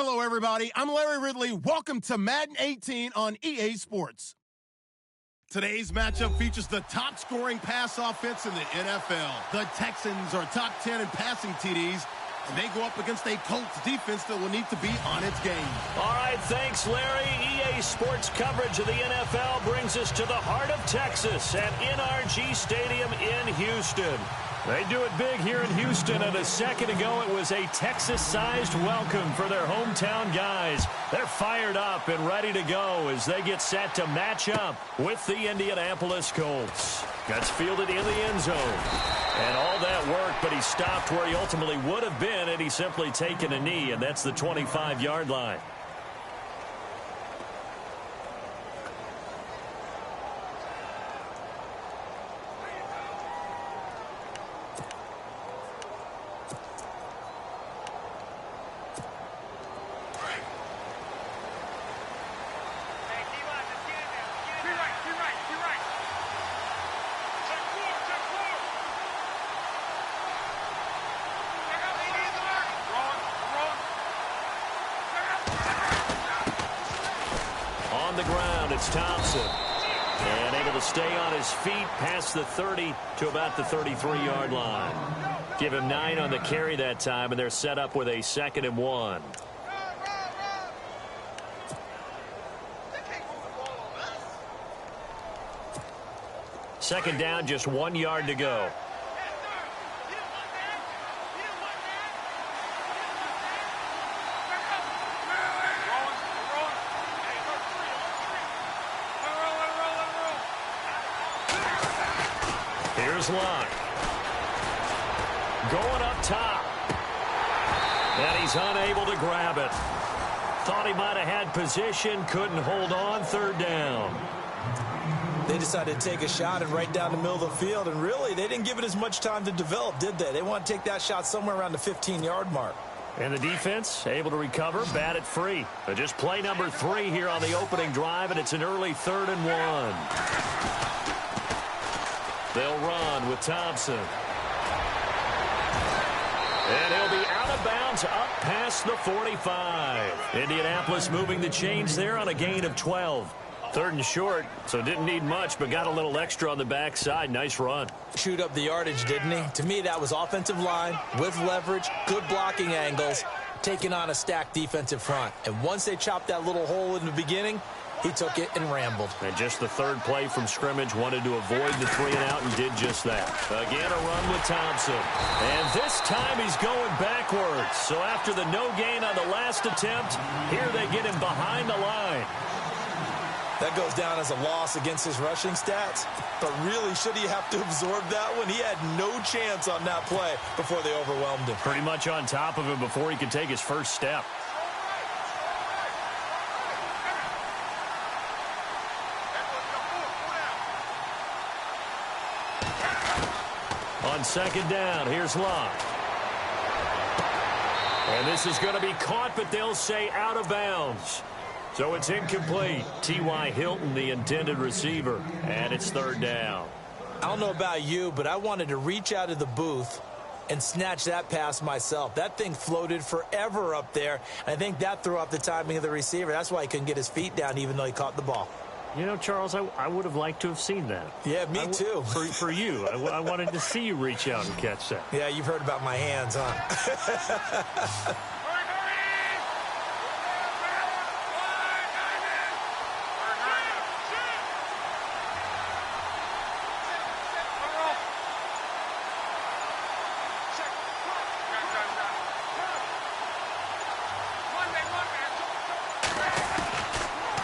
Hello, everybody. I'm Larry Ridley. Welcome to Madden 18 on EA Sports. Today's matchup features the top-scoring pass offense in the NFL. The Texans are top 10 in passing TDs, and they go up against a Colts defense that will need to be on its game. All right, thanks, Larry. EA Sports coverage of the NFL brings us to the heart of Texas at NRG Stadium in Houston. They do it big here in Houston, and a second ago it was a Texas-sized welcome for their hometown guys. They're fired up and ready to go as they get set to match up with the Indianapolis Colts. Gets fielded in the end zone. And all that work, but he stopped where he ultimately would have been had he simply taken a knee, and that's the 25-yard line. The ground, it's Thompson. And able to stay on his feet past the 30 to about the 33-yard line. Give him 9 on the carry that time, and they're set up with a 2nd and 1. Second down, just 1 yard to go. Here's Locke. Going up top. And he's unable to grab it. Thought he might have had position, couldn't hold on, 3rd down. They decided to take a shot and right down the middle of the field, and really, they didn't give it as much time to develop, did they? They want to take that shot somewhere around the 15-yard mark. And the defense able to recover, bat it free. But just play number 3 here on the opening drive, and it's an early 3rd and 1. They'll run with Thompson. And he'll be out of bounds up past the 45. Indianapolis moving the chains there on a gain of 12. 3rd and short, so didn't need much, but got a little extra on the backside. Nice run. Chewed up the yardage, didn't he? To me, that was offensive line with leverage, good blocking angles, taking on a stacked defensive front. And once they chopped that little hole in the beginning, he took it and rambled. And just the 3rd play from scrimmage, wanted to avoid the 3 and out and did just that. Again, a run with Thompson. And this time he's going backwards. So after the no gain on the last attempt, here they get him behind the line. That goes down as a loss against his rushing stats. But really, should he have to absorb that one? He had no chance on that play before they overwhelmed him. Pretty much on top of him before he could take his first step. On 2nd down, here's Locke. And this is going to be caught, but they'll say out of bounds. So it's incomplete. T.Y. Hilton, the intended receiver, and it's 3rd down. I don't know about you, but I wanted to reach out of the booth and snatch that pass myself. That thing floated forever up there. I think that threw off the timing of the receiver. That's why he couldn't get his feet down even though he caught the ball. You know, Charles, I would have liked to have seen that. Yeah, me too. For you. I wanted to see you reach out and catch that. Yeah, you've heard about my hands, huh?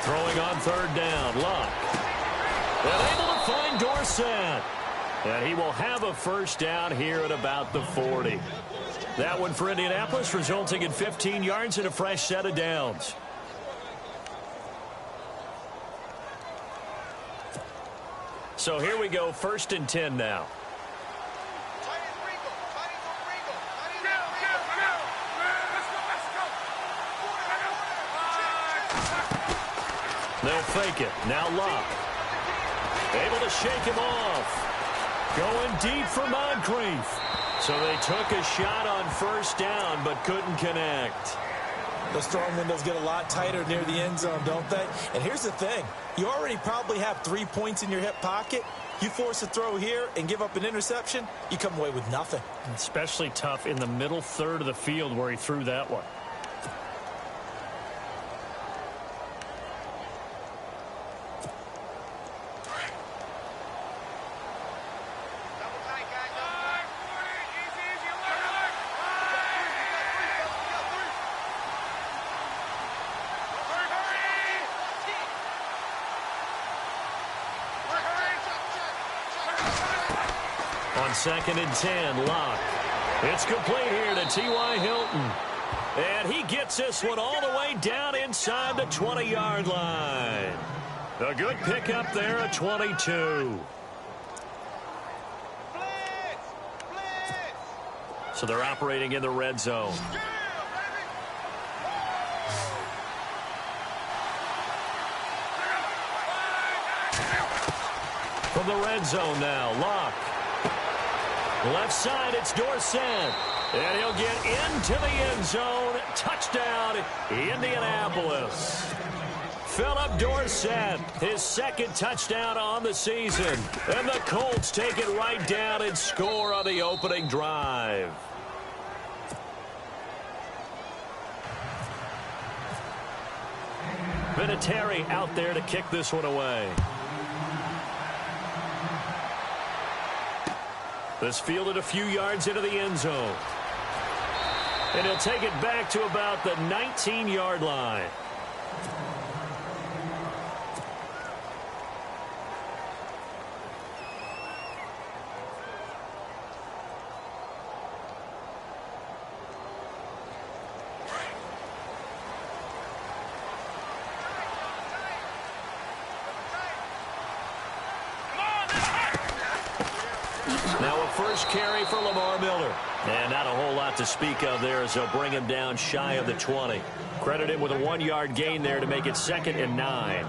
Throwing on 3rd down, Locke. And able to find Dorsett. And he will have a first down here at about the 40. That one for Indianapolis, resulting in 15 yards and a fresh set of downs. So here we go, 1st and 10 now. They'll fake it. Now Locke. Able to shake him off. Going deep for Moncrief. So they took a shot on 1st down but couldn't connect. Those throwing windows get a lot tighter near the end zone, don't they? And here's the thing. You already probably have 3 points in your hip pocket. You force a throw here and give up an interception, you come away with nothing. Especially tough in the middle third of the field where he threw that one. On 2nd and 10, Locke. It's complete here to T.Y. Hilton. And he gets this one all the way down inside the 20-yard line. A good pickup there at 22. So they're operating in the red zone. From the red zone now, Locke. Left side, it's Dorsett. And he'll get into the end zone. Touchdown, Indianapolis. Philip Dorsett, his second touchdown on the season. And the Colts take it right down and score on the opening drive. Vinatieri out there to kick this one away. This fielded a few yards into the end zone. And he'll take it back to about the 19-yard line. Now a first carry for Lamar Miller. And not a whole lot to speak of there as they'll bring him down shy of the 20. Credit him with a 1-yard gain there to make it 2nd and 9.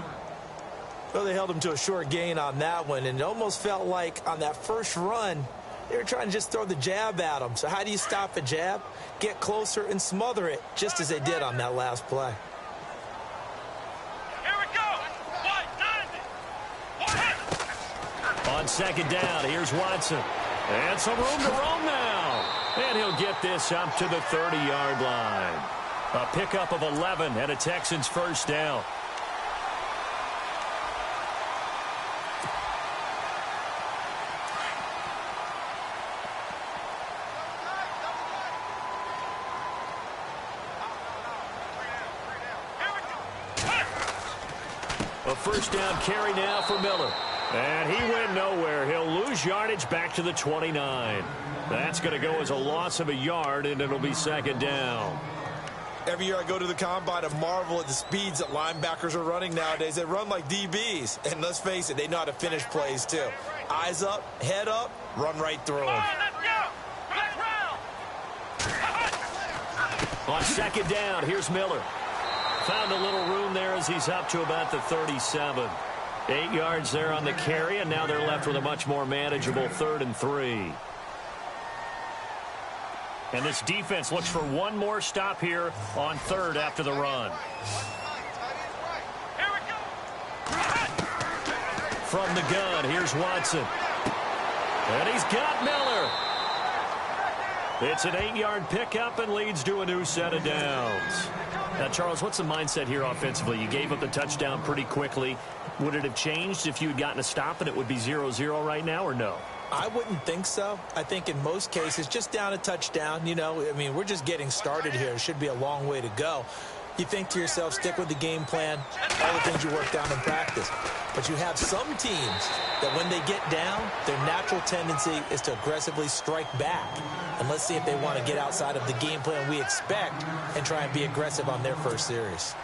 Well, they held him to a short gain on that one, and it almost felt like on that first run, they were trying to just throw the jab at him. So how do you stop a jab? Get closer and smother it, just as they did on that last play. On 2nd down, here's Watson. And some room to roam now. And he'll get this up to the 30-yard line. A pickup of 11 and a Texans first down. A first down carry now for Miller. And he went nowhere. He'll lose yardage back to the 29. That's going to go as a loss of a yard, and it'll be 2nd down. Every year I go to the combine and marvel at the speeds that linebackers are running nowadays. They run like DBs. And let's face it, they know how to finish plays too. Eyes up, head up, run right through them. On 2nd down, here's Miller. Found a little room there as he's up to about the 37. 8 yards there on the carry, and now they're left with a much more manageable 3rd and 3. And this defense looks for one more stop here on 3rd after the run. From the gun, here's Watson. And he's got Miller. It's an 8-yard pickup and leads to a new set of downs. Now, Charles, what's the mindset here offensively? You gave up the touchdown pretty quickly. Would it have changed if you had gotten a stop and it would be 0-0 right now, or no? I wouldn't think so. I think in most cases, just down a touchdown, you know, I mean, we're just getting started here. It should be a long way to go. You think to yourself, stick with the game plan, all the things you worked on in practice. But you have some teams that when they get down, their natural tendency is to aggressively strike back. And let's see if they want to get outside of the game plan we expect and try and be aggressive on their first series.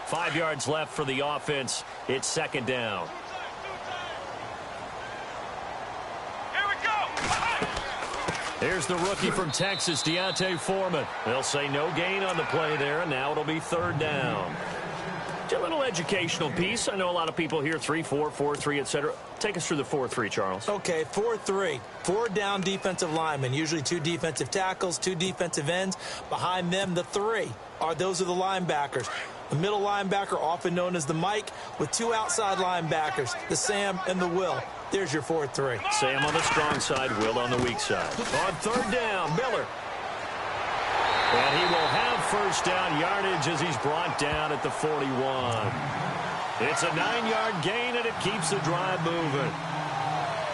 Five yards left for the offense. It's 2nd down. Here's the rookie from Texas, Deontay Foreman. They'll say no gain on the play there, and now it'll be 3rd down. little educational piece. I know a lot of people hear 3-4, 4-3, etc. Take us through the 4-3, Charles. Okay, 4-3. 4 down defensive linemen, usually 2 defensive tackles, 2 defensive ends. Behind them, the 3 those are the linebackers. The middle linebacker, often known as the Mike, with 2 outside linebackers, the Sam and the Will. There's your 4-3. Sam on the strong side, Will on the weak side. On third down, Miller. And he will have first down yardage as he's brought down at the 41. It's a 9-yard gain, and it keeps the drive moving.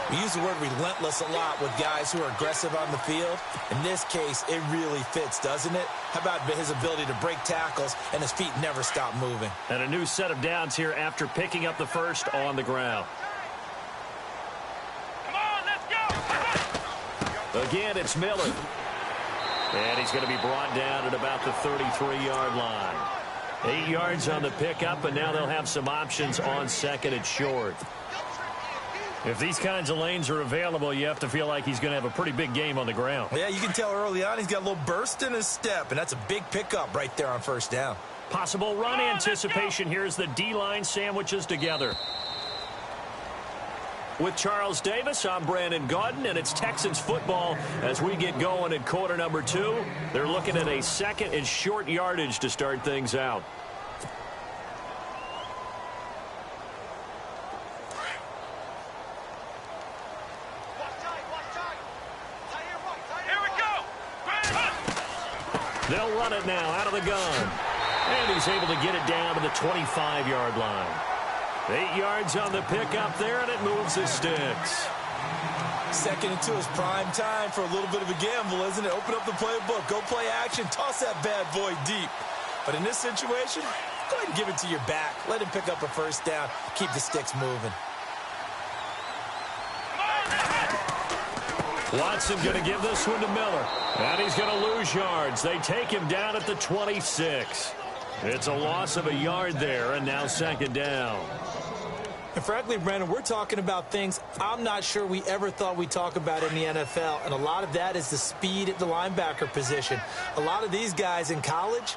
We use the word relentless a lot with guys who are aggressive on the field. In this case, it really fits, doesn't it? How about his ability to break tackles and his feet never stop moving? And a new set of downs here after picking up the first on the ground. Come on, let's go! Again, it's Miller. And he's going to be brought down at about the 33-yard line. 8 yards on the pickup, and now they'll have some options on second and short. If these kinds of lanes are available, you have to feel like he's going to have a pretty big game on the ground. Yeah, you can tell early on he's got a little burst in his step, and that's a big pickup right there on first down. Possible run anticipation here as the D-line sandwiches together. With Charles Davis, I'm Brandon Gaudin, and it's Texans football as we get going in quarter number 2. They're looking at a second and short yardage to start things out. They'll run it now out of the gun. And he's able to get it down to the 25-yard line. 8 yards on the pickup there, and it moves the sticks. Second and 2 is prime time for a little bit of a gamble, isn't it? Open up the playbook, go play action, toss that bad boy deep. But in this situation, go ahead and give it to your back. Let him pick up a first down, keep the sticks moving. Watson going to give this one to Miller. And he's going to lose yards. They take him down at the 26. It's a loss of a yard there, and now second down. And frankly, Brandon, we're talking about things I'm not sure we ever thought we'd talk about in the NFL. And a lot of that is the speed at the linebacker position. A lot of these guys in college,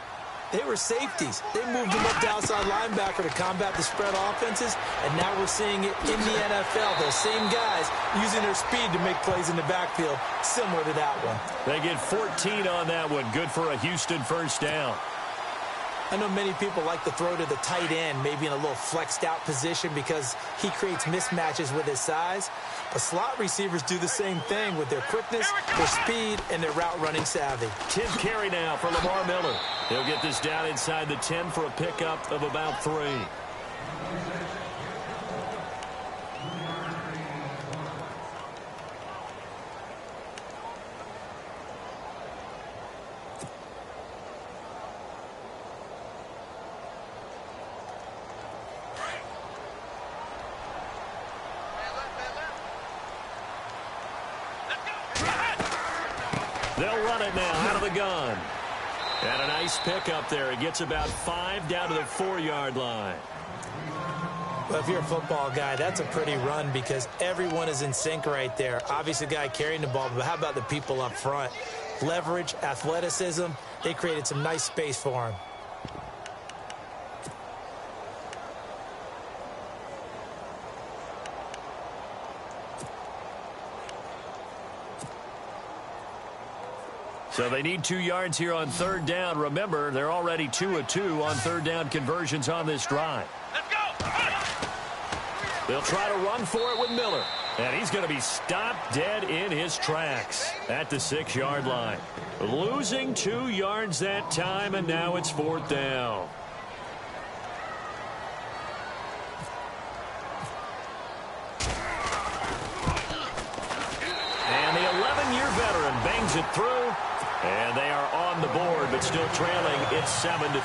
they were safeties. They moved them up to outside linebacker to combat the spread offenses, and now we're seeing it in the NFL. Those same guys using their speed to make plays in the backfield, similar to that one. They get 14 on that one. Good for a Houston first down. I know many people like to throw to the tight end, maybe in a little flexed out position because he creates mismatches with his size. But slot receivers do the same thing with their quickness, their speed, and their route running savvy. 10th carry now for Lamar Miller. He'll get this down inside the 10 for a pickup of about 3. They'll run it now out of the gun. And a nice pickup there. It gets about 5 down to the 4-yard line. Well, if you're a football guy, that's a pretty run because everyone is in sync right there. Obviously, the guy carrying the ball, but how about the people up front? Leverage, athleticism, they created some nice space for him. So they need 2 yards here on third down. Remember, they're already 2 of 2 on third down conversions on this drive. Let's go! They'll try to run for it with Miller. And he's going to be stopped dead in his tracks at the 6-yard line. Losing 2 yards that time, and now it's 4th down. And the 11-year veteran bangs it through. And they are on the board, but still trailing. It's 7-3.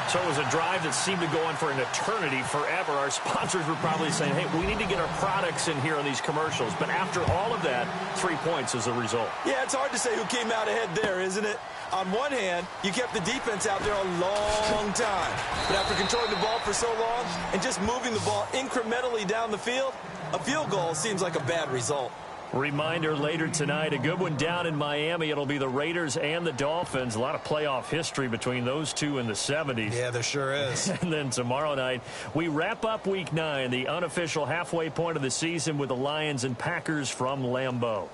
So it was a drive that seemed to go on for an eternity, forever. Our sponsors were probably saying, hey, we need to get our products in here on these commercials. But after all of that, 3 points as a result. Yeah, it's hard to say who came out ahead there, isn't it? On one hand, you kept the defense out there a long time. But after controlling the ball for so long and just moving the ball incrementally down the field, a field goal seems like a bad result. Reminder later tonight, a good one down in Miami. It'll be the Raiders and the Dolphins. A lot of playoff history between those two in the 70s. Yeah, there sure is. And then tomorrow night, we wrap up Week 9, the unofficial halfway point of the season with the Lions and Packers from Lambeau.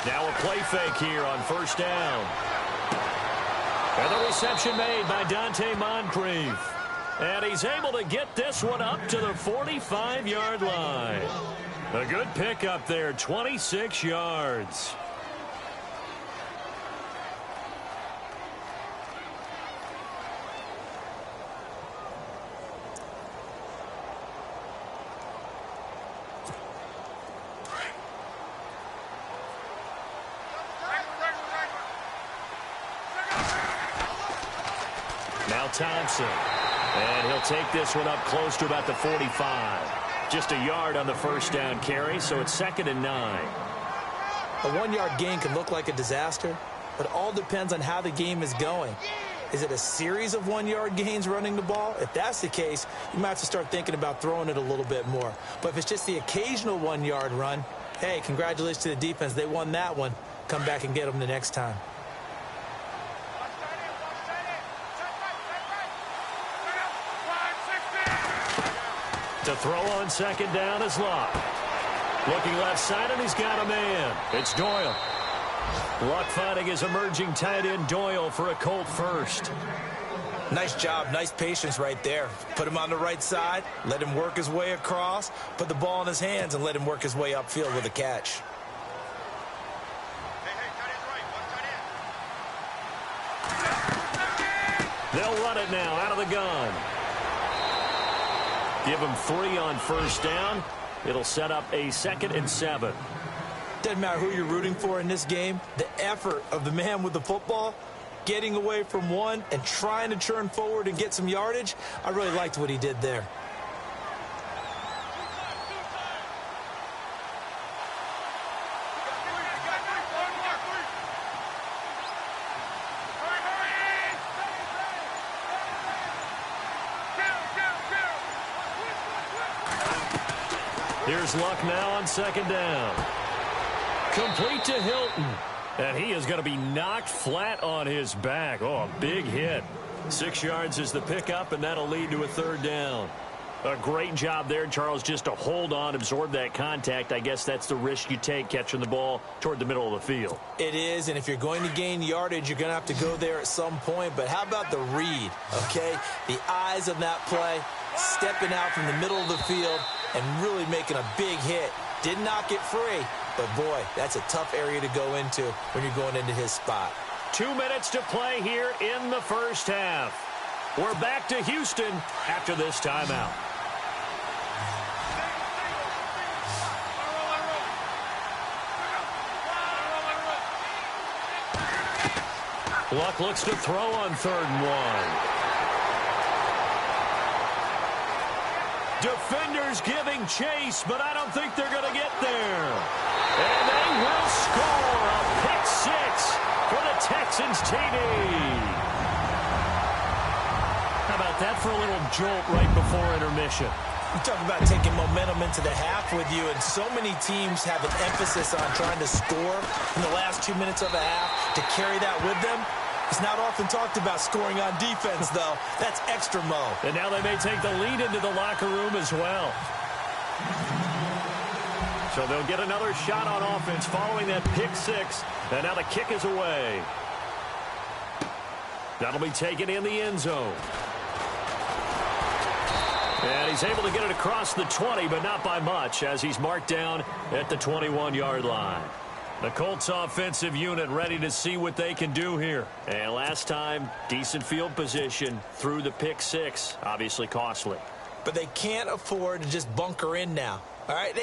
Now a play fake here on first down. And the reception made by Dante Moncrief. And he's able to get this one up to the 45-yard line. A good pickup there, 26 yards. Now Thompson, and he'll take this one up close to about the 45. Just a yard on the first down carry, so it's 2nd and 9. A 1-yard gain can look like a disaster, but it all depends on how the game is going. Is it a series of 1-yard gains running the ball? If that's the case, you might have to start thinking about throwing it a little bit more. But if it's just the occasional 1-yard run, hey, congratulations to the defense. They won that one. Come back and get them the next time. To throw on 2nd down is Luck. Looking left side, and he's got a man. It's Doyle. Luck finding his emerging tight end Doyle for a Colt first. Nice job, nice patience right there. Put him on the right side, let him work his way across, put the ball in his hands, and let him work his way upfield with a catch. They'll run it now out of the gun. Give him 3 on first down. It'll set up a 2nd and 7. Doesn't matter who you're rooting for in this game. The effort of the man with the football, getting away from one and trying to turn forward and get some yardage, I really liked what he did there. Here's Luck now on 2nd down. Complete to Hilton. And he is going to be knocked flat on his back. Oh, a big hit. 6 yards is the pickup, and that'll lead to a 3rd down. A great job there, Charles, just to hold on, absorb that contact. I guess that's the risk you take catching the ball toward the middle of the field. It is, and if you're going to gain yardage, you're going to have to go there at some point. But how about the read, okay? The eyes of that play, stepping out from the middle of the field and really making a big hit. Didn't knock it free, but boy, that's a tough area to go into when you're going into his spot. 2 minutes to play here in the first half. We're back to Houston after this timeout. Luck looks to throw on 3rd and 1. Defenders giving chase, but I don't think they're going to get there. And they will score a pick 6 for the Texans TD. How about that for a little jolt right before intermission? You talk about taking momentum into the half with you, and so many teams have an emphasis on trying to score in the last 2 minutes of a half to carry that with them. It's not often talked about scoring on defense, though. That's extra mo. And now they may take the lead into the locker room as well. So they'll get another shot on offense following that pick 6. And now the kick is away. That'll be taken in the end zone. And he's able to get it across the 20, but not by much, as he's marked down at the 21-yard line. The Colts offensive unit ready to see what they can do here. And last time, decent field position through the pick 6, obviously costly. but they can't afford to just bunker in now. All right,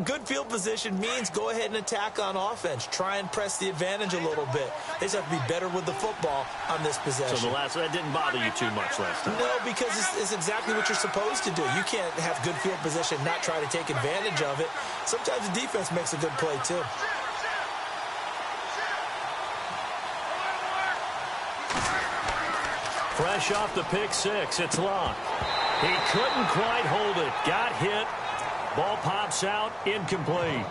good field position means go ahead and attack on offense. Try and press the advantage a little bit. They just have to be better with the football on this possession. So that didn't bother you too much last time? No, because it's exactly what you're supposed to do. You can't have good field position, not try to take advantage of it. Sometimes the defense makes a good play, too. Fresh off the pick six, it's Locke. He couldn't quite hold it. Got hit. Ball pops out, incomplete.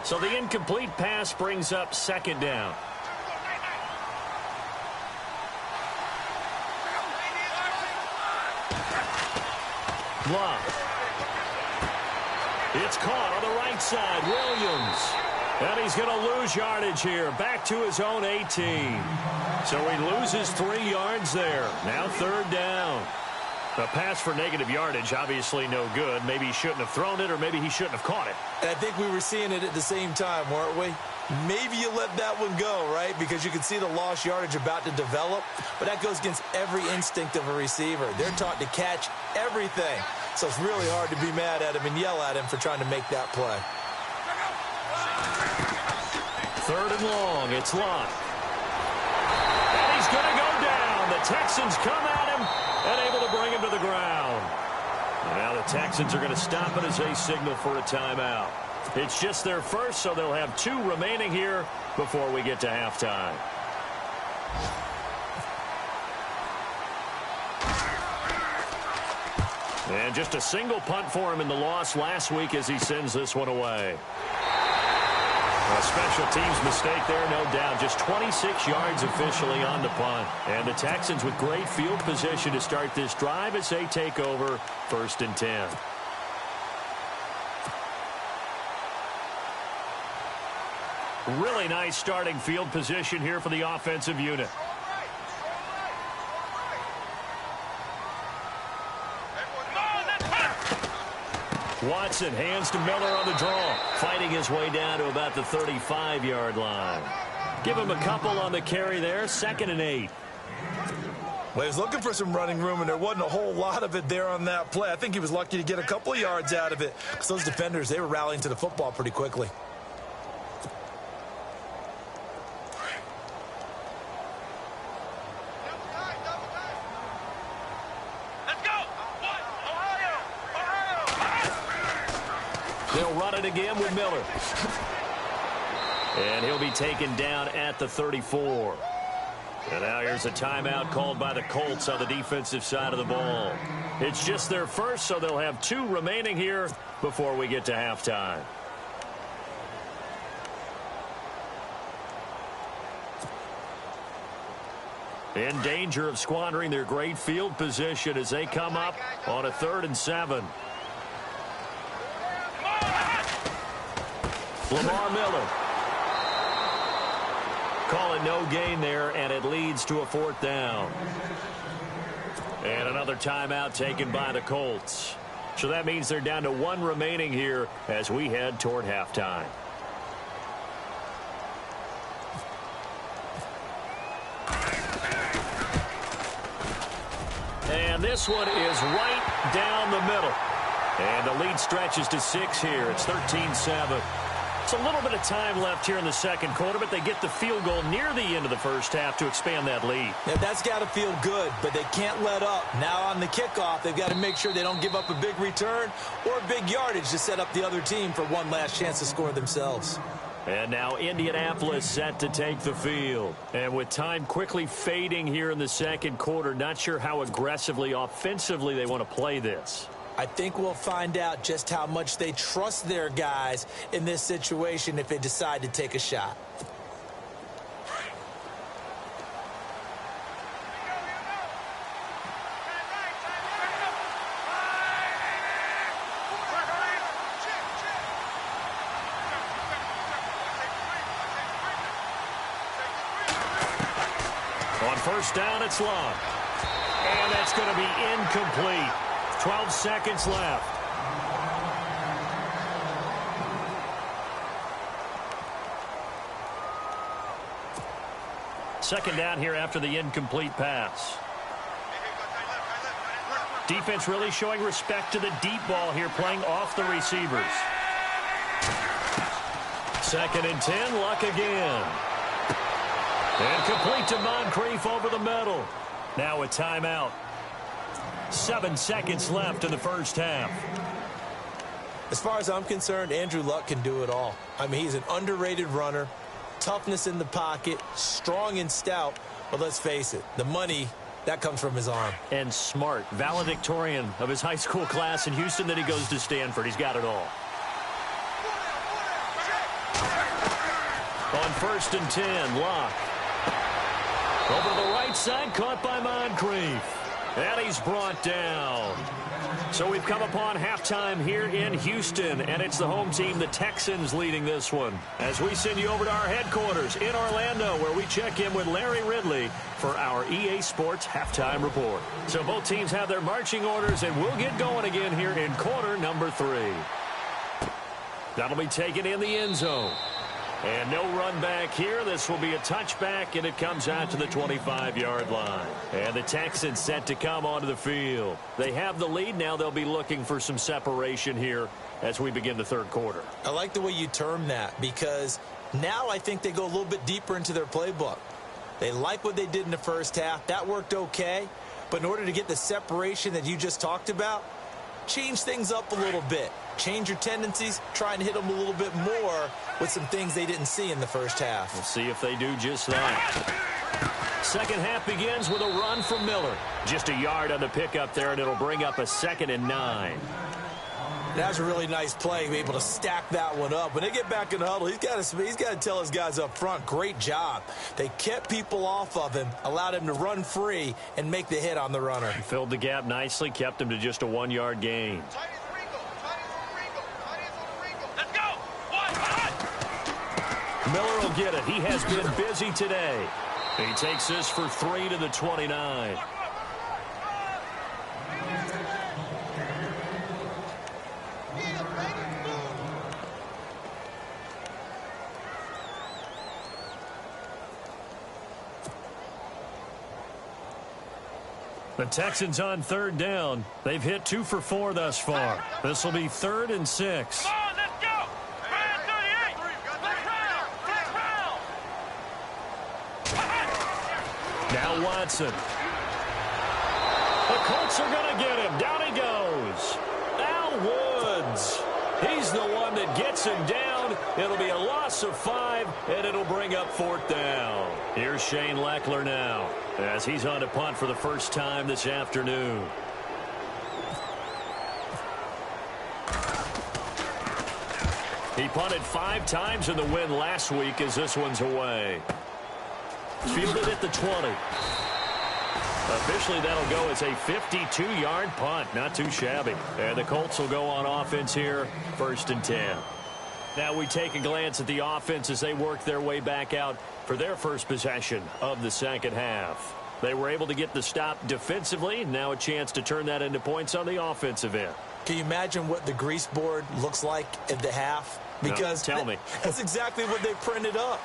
So the incomplete pass brings up second down. Love. It's caught on the right side. Williams. And he's going to lose yardage here. Back to his own 18. So he loses 3 yards there. Now third down. A pass for negative yardage, obviously no good. Maybe he shouldn't have thrown it, or maybe he shouldn't have caught it. And I think we were seeing it at the same time, weren't we? Maybe you let that one go, right? Because you can see the lost yardage about to develop. But that goes against every instinct of a receiver. They're taught to catch everything. So it's really hard to be mad at him and yell at him for trying to make that play. Third and long, it's Locke. And he's going to go down. The Texans come at him and able to bring him to the ground. And now the Texans are going to stop it as they signal for a timeout. It's just their first, so they'll have 2 remaining here before we get to halftime. And just a single punt for him in the loss last week as he sends this one away. A special teams mistake there, no doubt. Just 26 yards officially on the punt. And the Texans with great field position to start this drive as they take over 1st and 10. Really nice starting field position here for the offensive unit. Watson hands to Miller on the draw, fighting his way down to about the 35-yard line. Give him a couple on the carry there, 2nd and 8. Well, he was looking for some running room, and there wasn't a whole lot of it there on that play. I think he was lucky to get a couple of yards out of it, because those defenders, they were rallying to the football pretty quickly. They'll run it again with Miller. And he'll be taken down at the 34. And now here's a timeout called by the Colts on the defensive side of the ball. It's just their first, so they'll have 2 remaining here before we get to halftime. In danger of squandering their great field position as they come up on a 3rd and 7. Lamar Miller. Call it no gain there, and it leads to a 4th down. And another timeout taken by the Colts. So that means they're down to 1 remaining here as we head toward halftime. And this one is right down the middle. And the lead stretches to 6 here. It's 13-7. It's a little bit of time left here in the 2nd quarter, but they get the field goal near the end of the 1st half to expand that lead. Yeah, that's got to feel good, but they can't let up. Now on the kickoff, they've got to make sure they don't give up a big return or a big yardage to set up the other team for one last chance to score themselves. And now Indianapolis set to take the field. And with time quickly fading here in the 2nd quarter, not sure how aggressively, offensively they want to play this. I think we'll find out just how much they trust their guys in this situation if they decide to take a shot. On 1st down, it's Locke. And that's going to be incomplete. 12 seconds left. second down here after the incomplete pass. Defense really showing respect to the deep ball here, playing off the receivers. 2nd and 10, Luck again. And complete to Moncrief over the middle. Now a timeout. 7 seconds left in the first half. As far as I'm concerned, Andrew Luck can do it all. I mean, he's an underrated runner, toughness in the pocket, strong and stout. But let's face it, the money, that comes from his arm. And smart, valedictorian of his high school class in Houston, then he goes to Stanford. He's got it all. On 1st and 10, Luck. Over to the right side, caught by Moncrief. And he's brought down. So we've come upon halftime here in Houston, and it's the home team, the Texans, leading this one. As we send you over to our headquarters in Orlando, where we check in with Larry Ridley for our EA Sports halftime report. So both teams have their marching orders, and we'll get going again here in quarter number 3. That'll be taken in the end zone. And no run back here. This will be a touchback, and it comes out to the 25-yard line. And the Texans set to come onto the field. They have the lead. Now they'll be looking for some separation here as we begin the third quarter. I like the way you term that, because now I think they go a little bit deeper into their playbook. They like what they did in the first half. That worked okay. But in order to get the separation that you just talked about, change things up a little bit. Change your tendencies. Try and hit them a little bit more with some things they didn't see in the first half. We'll see if they do just that. Second half begins with a run from Miller. Just a yard on the pickup there, and it'll bring up a 2nd and 9. That was a really nice play, be able to stack that one up. When they get back in the huddle, he's got to tell his guys up front, great job. They kept people off of him, allowed him to run free and make the hit on the runner. He filled the gap nicely, kept him to just a 1-yard gain. Miller will get it. He has been busy today. He takes this for 3 to the 29. The Texans on 3rd down. They've hit 2 for 4 thus far. This will be 3rd and 6. Now Watson. The Colts are going to get him. Down he goes. Al Woods. He's the one that gets him down. It'll be a loss of 5, and it'll bring up 4th down. Here's Shane Leckler now, as he's on to punt for the first time this afternoon. He punted 5 times in the win last week as this one's away. Fielded at the 20. Officially, that'll go as a 52-yard punt. Not too shabby. And the Colts will go on offense here, 1st and 10. Now we take a glance at the offense as they work their way back out for their first possession of the second half. They were able to get the stop defensively. Now a chance to turn that into points on the offensive end. Can you imagine what the grease board looks like at the half? Because no, tell me. That's exactly what they printed up.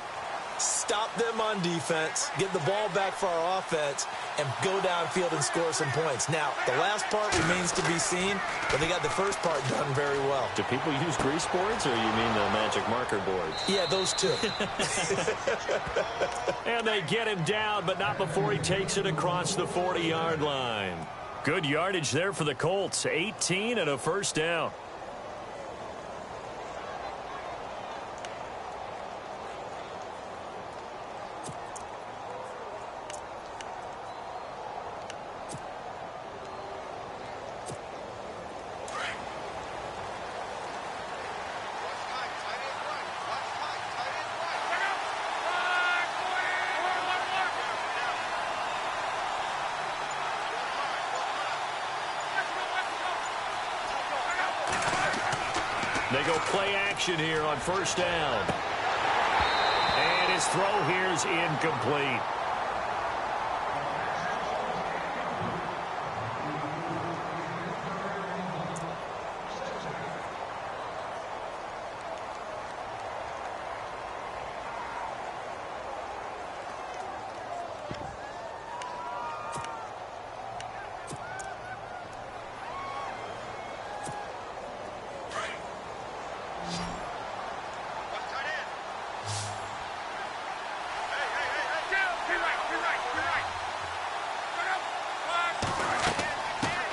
Stop them on defense, get the ball back for our offense, and go downfield and score some points. Now, the last part remains to be seen, but they got the first part done very well. Do people use grease boards, or you mean the magic marker boards? Yeah, those two. And they get him down, but not before he takes it across the 40-yard line. Good yardage there for the Colts. 18 and a first down. They go play action here on first down. And his throw here is incomplete.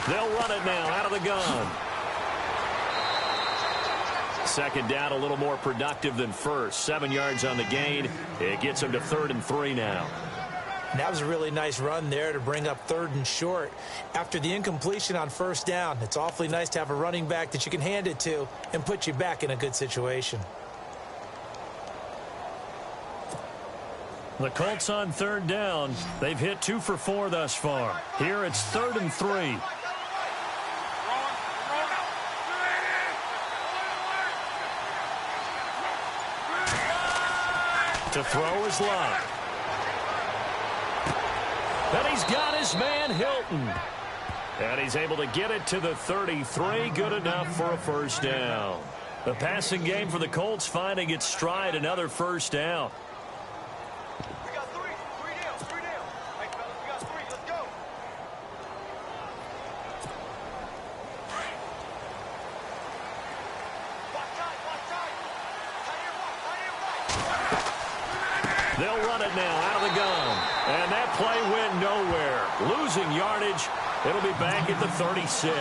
They'll run it now out of the gun. Second down, a little more productive than first. 7 yards on the gain. It gets them to 3rd and 3 now. And that was a really nice run there to bring up 3rd and short. After the incompletion on first down, it's awfully nice to have a running back that you can hand it to and put you back in a good situation. The Colts on 3rd down. They've hit 2 for 4 thus far. Here it's 3rd and 3. To throw is Love. And he's got his man Hilton. And he's able to get it to the 33. Good enough for a first down. The passing game for the Colts finding its stride. Another first down. We got three. Three down. Hey, fellas, we got 3. Let's go. Watch tight. They'll run it now out of the gun. And that play went nowhere. Losing yardage. It'll be back at the 36.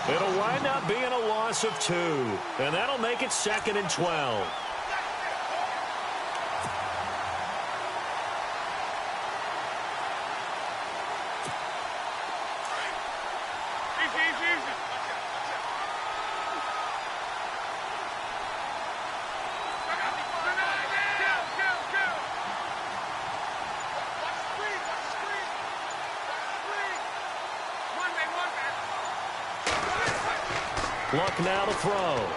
It'll wind up being a loss of 2. And that'll make it 2nd and 12. Luck now to throw.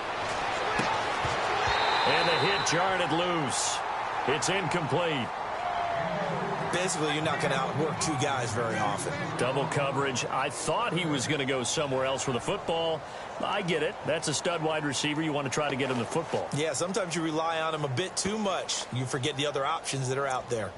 And the hit jarred it loose. It's incomplete. Basically, you're not going to outwork 2 guys very often. Double coverage. I thought he was going to go somewhere else for the football. I get it. That's a stud wide receiver. You want to try to get him the football. Yeah, sometimes you rely on him a bit too much. You forget the other options that are out there.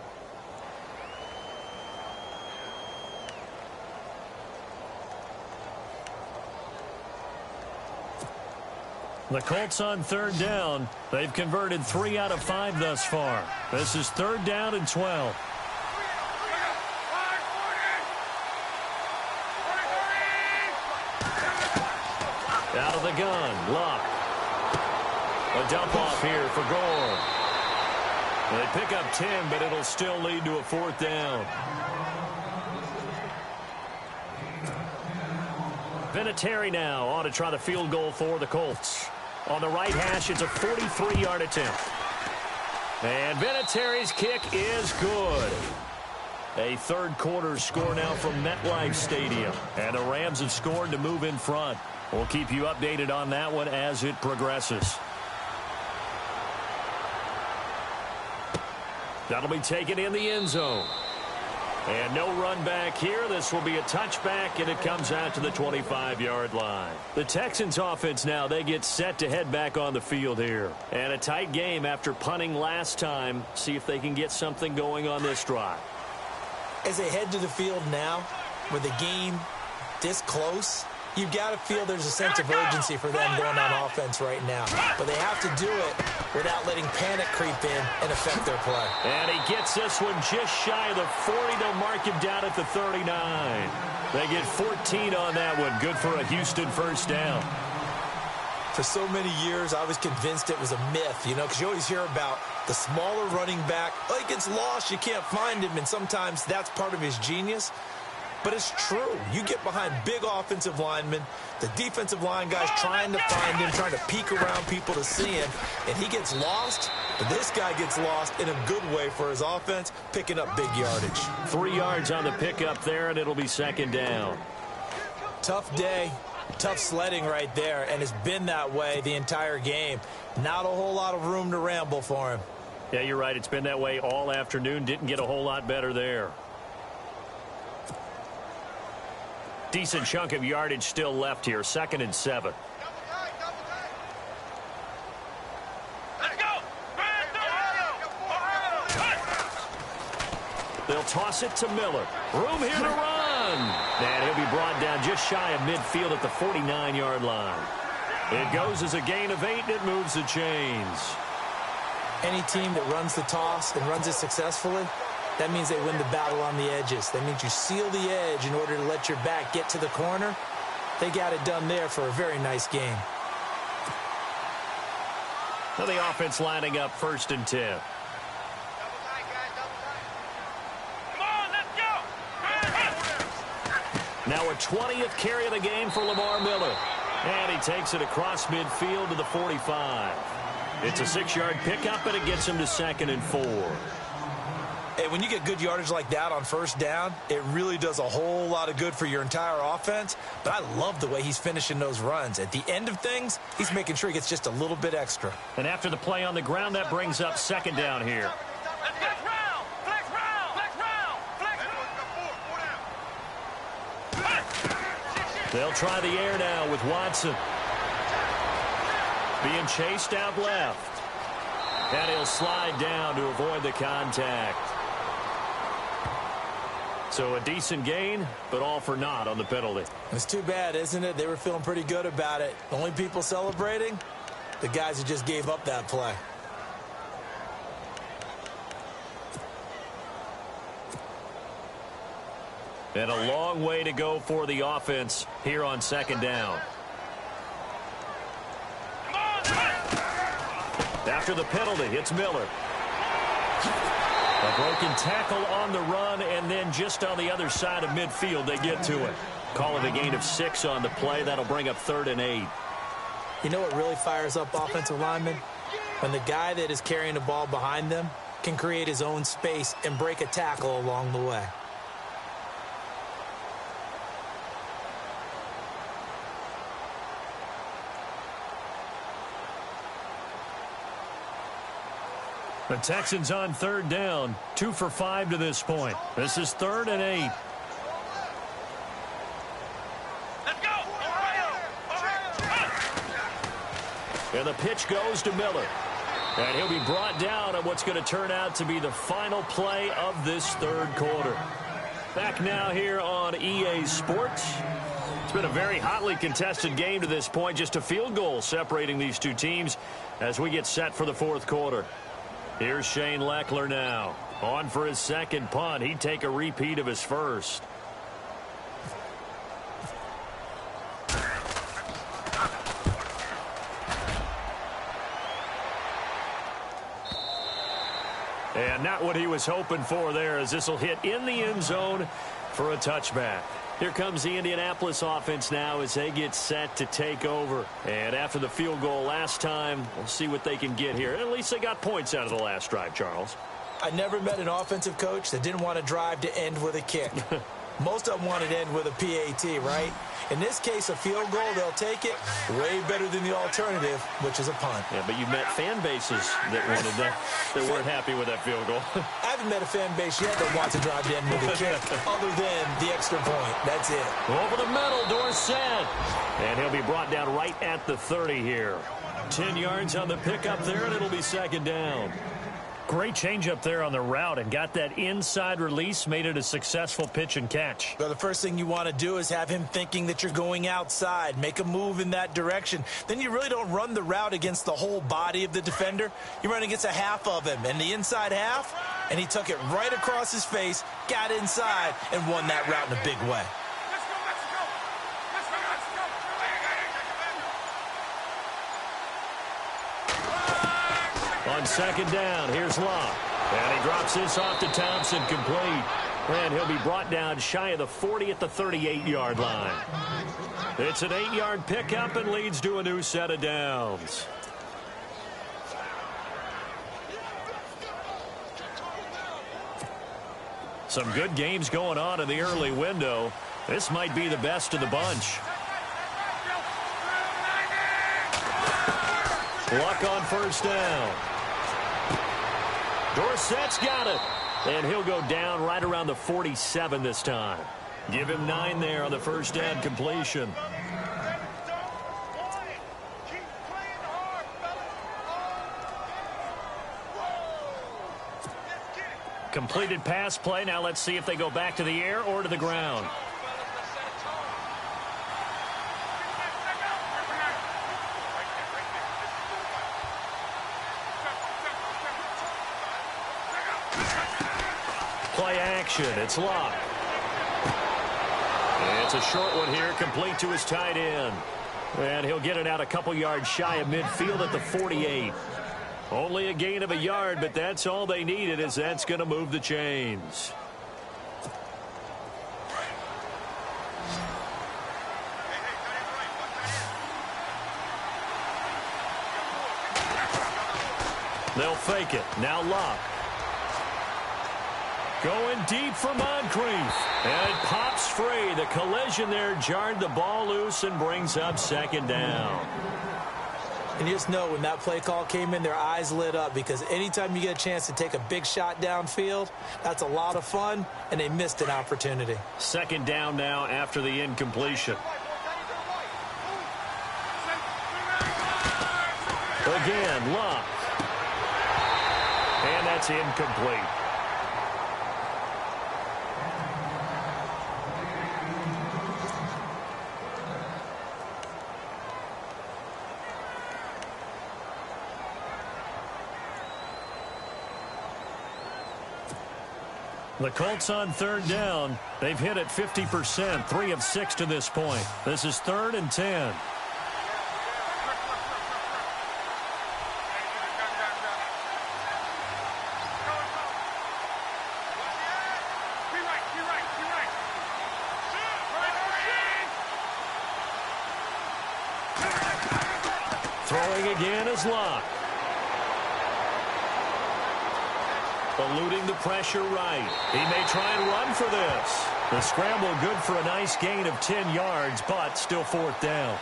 The Colts on 3rd down. They've converted 3 out of 5 thus far. This is 3rd down and 12. Out of the gun, Luck. A dump off here for Gore. They pick up 10, but it'll still lead to a 4th down. Vinatieri now on to try the field goal for the Colts. On the right hash, it's a 43-yard attempt. And Vinatieri's kick is good. A third-quarter score now from MetLife Stadium. And the Rams have scored to move in front. We'll keep you updated on that one as it progresses. That'll be taken in the end zone. And no run back here. This will be a touchback, and it comes out to the 25-yard line. The Texans offense now, they get set to head back on the field here. And a tight game after punting last time. See if they can get something going on this drive. As they head to the field now, with the game this close, you've got to feel there's a sense of urgency for them going on offense right now. But they have to do it without letting panic creep in and affect their play. And he gets this one just shy of the 40. They'll mark him down at the 39. They get 14 on that one. Good for a Houston first down. For so many years, I was convinced it was a myth, you know, because you always hear about the smaller running back. Oh, he gets lost, you can't find him, and sometimes that's part of his genius. But it's true. You get behind big offensive linemen, the defensive line guys trying to find him, trying to peek around people to see him, and he gets lost. But this guy gets lost in a good way for his offense, picking up big yardage. 3 yards on the pickup there, and it'll be second down. Tough day, tough sledding right there, and it's been that way the entire game. Not a whole lot of room to ramble for him. Yeah, you're right. It's been that way all afternoon. Didn't get a whole lot better there. Decent chunk of yardage still left here. 2nd and 7. Let's go. They'll toss it to Miller. Room here to run. And he'll be brought down just shy of midfield at the 49-yard line. It goes as a gain of 8, and it moves the chains. Any team that runs the toss and runs it successfully, That means they win the battle on the edges. That means you seal the edge in order to let your back get to the corner. They got it done there for a very nice game. Now the offense lining up 1st and 10. Now a 20th carry of the game for Lamar Miller. And he takes it across midfield to the 45. It's a 6-yard pickup, and it gets him to 2nd and 4. Hey, when you get good yardage like that on 1st down, it really does a whole lot of good for your entire offense. But I love the way he's finishing those runs. At the end of things, he's making sure he gets just a little bit extra. And after the play on the ground, that brings up 2nd down here. They'll try the air now with Watson. Being chased out left. And he'll slide down to avoid the contact. So a decent gain, but all for naught on the penalty. It's too bad, isn't it? They were feeling pretty good about it. The only people celebrating, the guys who just gave up that play. And a long way to go for the offense here on 2nd down. After the penalty, it's Miller. A broken tackle on the run, and then just on the other side of midfield, they get to it. Call it a gain of 6 on the play. That'll bring up 3rd and 8. You know what really fires up offensive linemen? When the guy that is carrying the ball behind them can create his own space and break a tackle along the way. The Texans on 3rd down, 2 for 5 to this point. This is 3rd and 8. Let's go! And the pitch goes to Miller. And he'll be brought down on what's going to turn out to be the final play of this 3rd quarter. Back now here on EA Sports. It's been a very hotly contested game to this point. Just a field goal separating these two teams as we get set for the 4th quarter. Here's Shane Leckler now. On for his 2nd punt. He'd take a repeat of his 1st. And not what he was hoping for there, as this will hit in the end zone for a touchback. Here comes the Indianapolis offense now as they get set to take over. And after the field goal last time, we'll see what they can get here. At least they got points out of the last drive, Charles. I never met an offensive coach that didn't want to drive to end with a kick. Most of them wanted to end with a PAT, right? In this case, a field goal, they'll take it. Way better than the alternative, which is a punt. Yeah, but you've met fan bases that wanted that, that weren't happy with that field goal. I haven't met a fan base yet that wants to drive to end with a kick, other than the extra point. That's it. Over the middle, Dorsett. And he'll be brought down right at the 30 here. 10 yards on the pickup there, and it'll be 2nd down. Great change up there on the route and got that inside release, made it a successful pitch and catch. Well, the first thing you want to do is have him thinking that you're going outside. Make a move in that direction. Then you really don't run the route against the whole body of the defender. You run against a half of him, and the inside half, and he took it right across his face, got inside, and won that route in a big way. On 2nd down, here's Locke. And he drops this off to Thompson, complete. And he'll be brought down shy of the 40 at the 38-yard line. It's an 8-yard pickup and leads to a new set of downs. Some good games going on in the early window. This might be the best of the bunch. Luck on 1st down. Dorsett's got it. And he'll go down right around the 47 this time. Give him 9 there on the 1st down completion. Completed pass play. Now let's see if they go back to the air or to the ground. play action. It's Luck. It's a short one here, complete to his tight end. And he'll get it out a couple yards shy of midfield at the 48. Only a gain of a yard, but that's all they needed, as that's going to move the chains. They'll fake it. Now Luck. Going deep for Moncrief. And it pops free. The collision there jarred the ball loose and brings up second down. And you just know when that play call came in, their eyes lit up, because anytime you get a chance to take a big shot downfield, that's a lot of fun, and they missed an opportunity. Second down now after the incompletion. Again, Luck. And that's incomplete. The Colts on third down. They've hit it 50%, 3 of 6 to this point. This is 3rd and 10. Throwing again is Luck. Eluding the pressure right. He may try and run for this. The scramble good for a nice gain of 10 yards, but still 4th down.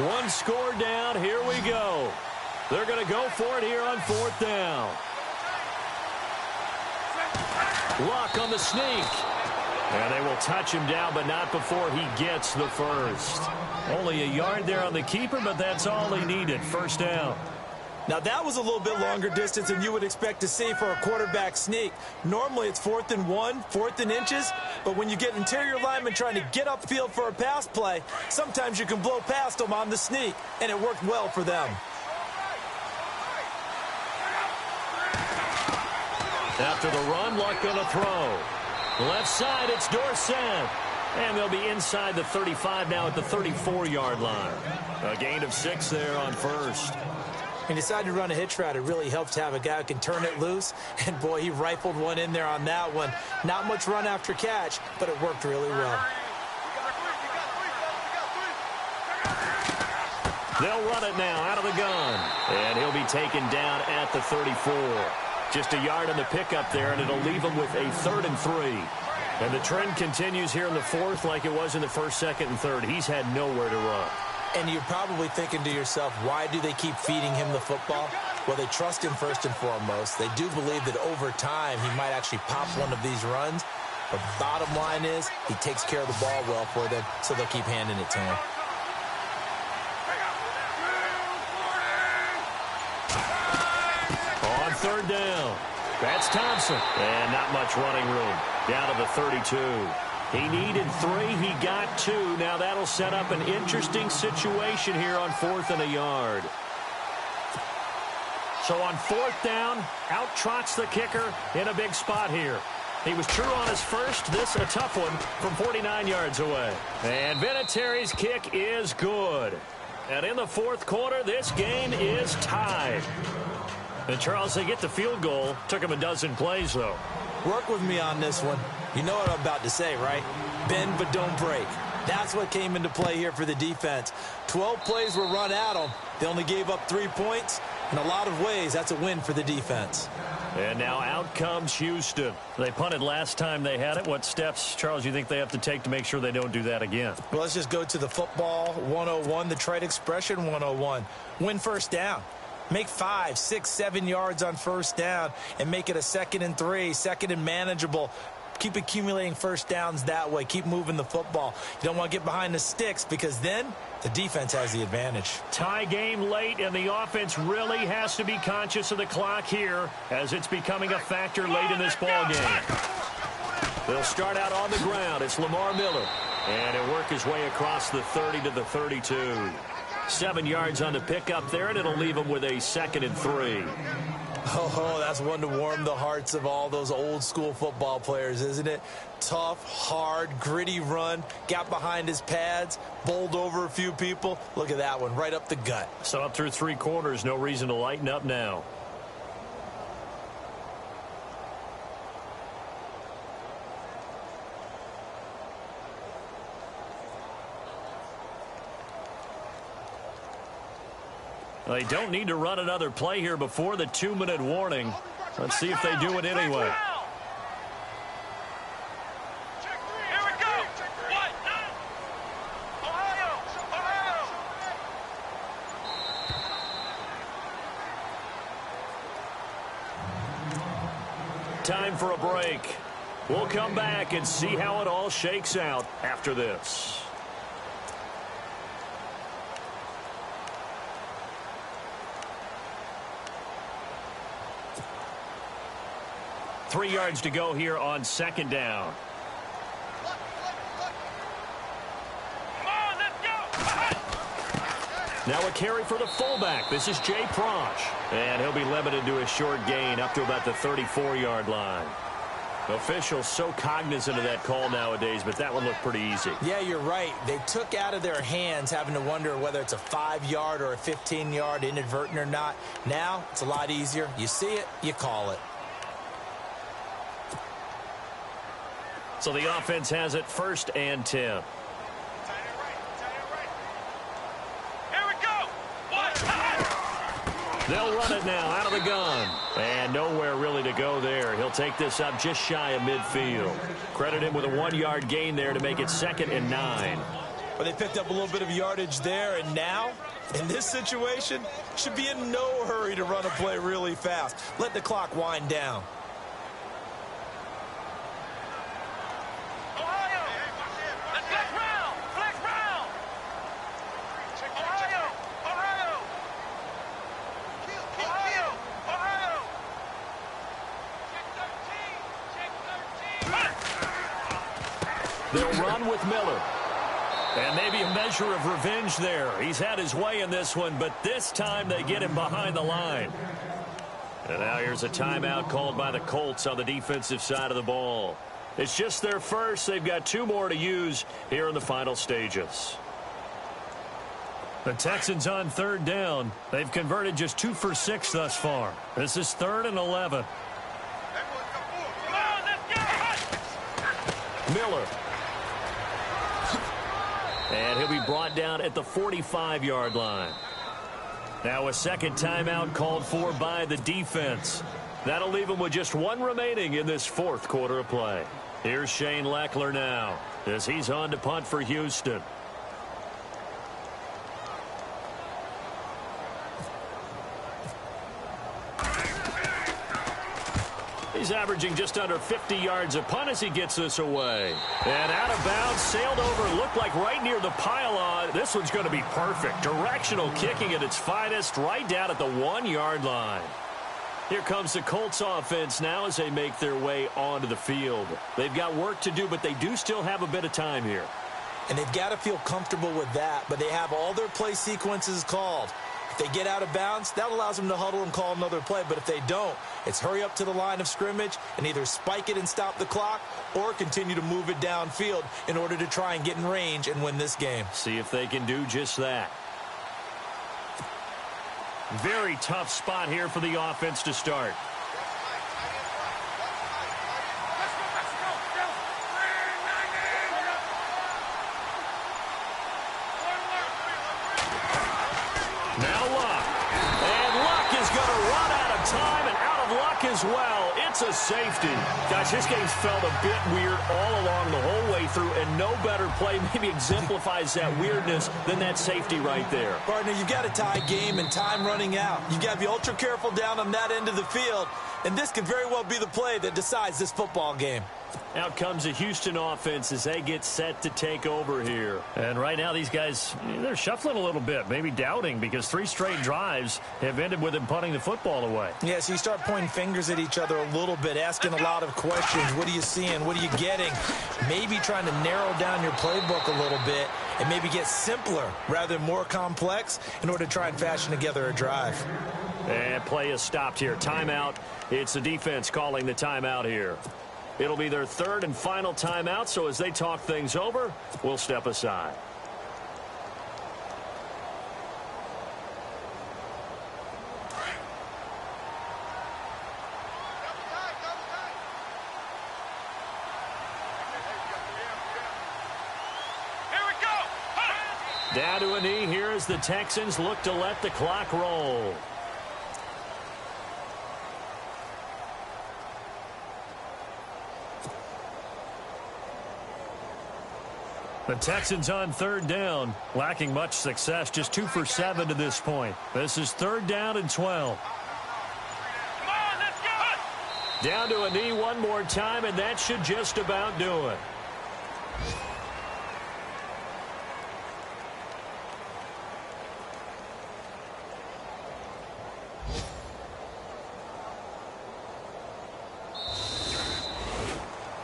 One score down. Here we go. They're going to go for it here on 4th down. Luck on the sneak. And they will touch him down, but not before he gets the first. Only a yard there on the keeper, but that's all he needed. 1st down. Now, that was a little bit longer distance than you would expect to see for a quarterback sneak. Normally, it's 4th and 1, 4th and inches. But when you get interior linemen trying to get upfield for a pass play, sometimes you can blow past them on the sneak, and it worked well for them. After the run, Luck going to throw. Left side, it's Dorsett. And they'll be inside the 35 now at the 34-yard line. A gain of 6 there on 1st. He decided to run a hitch route. It really helps to have a guy who can turn it loose. And, boy, he rifled one in there on that one. Not much run after catch, but it worked really well. They'll run it now out of the gun. And he'll be taken down at the 34. Just a yard on the pickup there, and it'll leave him with a 3rd and 3. And the trend continues here in the 4th like it was in the 1st, 2nd, and 3rd. He's had nowhere to run. And you're probably thinking to yourself, why do they keep feeding him the football? Well, they trust him first and foremost. They do believe that over time he might actually pop one of these runs. But bottom line is he takes care of the ball well for them, so they'll keep handing it to him. On 3rd down, that's Thompson. And not much running room. Down to the 32. He needed 3. He got 2. Now that'll set up an interesting situation here on 4th and a yard. So on 4th down, out trots the kicker in a big spot here. He was true on his first. This a tough one from 49 yards away. And Vinatieri's kick is good. And in the 4th quarter, this game is tied. And Charles, they get the field goal. Took him a dozen plays, though. Work with me on this one. You know what I'm about to say, right? Bend but don't break. That's what came into play here for the defense. 12 plays were run at them. They only gave up 3 points. In a lot of ways, that's a win for the defense. And now out comes Houston. They punted last time they had it. What steps, Charles, you think they have to take to make sure they don't do that again? Well, let's just go to the football 101, the trade expression 101. Win 1st down. Make 5, 6, 7 yards on 1st down and make it a 2nd and 3, 2nd and manageable. Keep accumulating 1st downs that way. Keep moving the football. You don't want to get behind the sticks because then the defense has the advantage. Tie game late, and the offense really has to be conscious of the clock here as it's becoming a factor late in this ball game. They'll start out on the ground. It's Lamar Miller. And he'll work his way across the 30 to the 32. 7 yards on the pickup there, and it'll leave him with a 2nd and 3. Oh, that's one to warm the hearts of all those old-school football players, isn't it? Tough, hard, gritty run, got behind his pads, bowled over a few people. Look at that one, right up the gut. So up through 3 quarters, no reason to lighten up now. They don't need to run another play here before the 2-minute warning. Let's see if they do it anyway. Here we go. What? Ohio. Time for a break. We'll come back and see how it all shakes out after this. 3 yards to go here on 2nd down. Come on, let's go. Now a carry for the fullback. This is Jay Prosch. And he'll be limited to a short gain up to about the 34-yard line. Officials so cognizant of that call nowadays, but that one looked pretty easy. Yeah, you're right. They took out of their hands having to wonder whether it's a 5-yard or a 15-yard inadvertent or not. Now it's a lot easier. You see it, you call it. So the offense has it 1st and 10. Here we go. What? They'll run it now out of the gun. And nowhere really to go there. He'll take this up just shy of midfield. Credit him with a 1-yard gain there to make it 2nd and 9. Well, they picked up a little bit of yardage there, and now, in this situation, should be in no hurry to run a play really fast. Let the clock wind down. Ohio. Let's flex round. Flex round. Ohio. Check 13. They'll run with Miller. And maybe a measure of revenge there. He's had his way in this one, but this time they get him behind the line. And now here's a timeout called by the Colts on the defensive side of the ball. It's just their first. They've got 2 more to use here in the final stages. The Texans on 3rd down. They've converted just 2 for 6 thus far. This is 3rd and 11. Come on, let's go. Miller. And he'll be brought down at the 45-yard line. Now a 2nd timeout called for by the defense. That'll leave him with just 1 remaining in this 4th quarter of play. Here's Shane Leckler now as he's on to punt for Houston. He's averaging just under 50 yards a punt as he gets this away. And out of bounds, sailed over, looked like right near the pylon. This one's going to be perfect. Directional kicking at its finest, right down at the 1-yard line. Here comes the Colts offense now as they make their way onto the field. They've got work to do, but they do still have a bit of time here. And they've got to feel comfortable with that, but they have all their play sequences called. If they get out of bounds, that allows them to huddle and call another play. But if they don't, it's hurry up to the line of scrimmage and either spike it and stop the clock or continue to move it downfield in order to try and get in range and win this game. See if they can do just that. Very tough spot here for the offense to start. Now Luck. And Luck is going to run out of time and out of luck as well. It's a safety. Gosh, this game's felt a bit weird all along the whole way through, and no better play maybe exemplifies that weirdness than that safety right there. Partner, you've got a tie game and time running out. You've got to be ultra careful down on that end of the field, and this could very well be the play that decides this football game. Out comes the Houston offense as they get set to take over here. And right now, these guys, they're shuffling a little bit, maybe doubting, because 3 straight drives have ended with them punting the football away. Yeah, so you start pointing fingers at each other a little bit, asking a lot of questions. What are you seeing? What are you getting? Maybe trying to narrow down your playbook a little bit and maybe get simpler rather than more complex in order to try and fashion together a drive. And play is stopped here. Timeout. It's the defense calling the timeout here. It'll be their 3rd and final timeout, so as they talk things over, we'll step aside. Here we go. Down to a knee here as the Texans look to let the clock roll. The Texans on 3rd down, lacking much success, just 2 for 7 to this point. This is 3rd down and 12. Come on, let's go. Down to a knee one more time, and that should just about do it.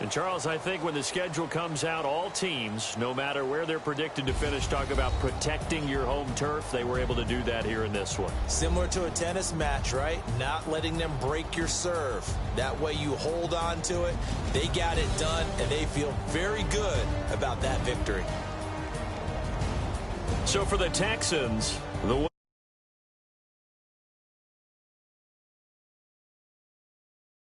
And Charles, I think when the schedule comes out, all teams, no matter where they're predicted to finish, talk about protecting your home turf. They were able to do that here in this one. Similar to a tennis match, right? Not letting them break your serve. That way you hold on to it. They got it done, and they feel very good about that victory. So for the Texans, the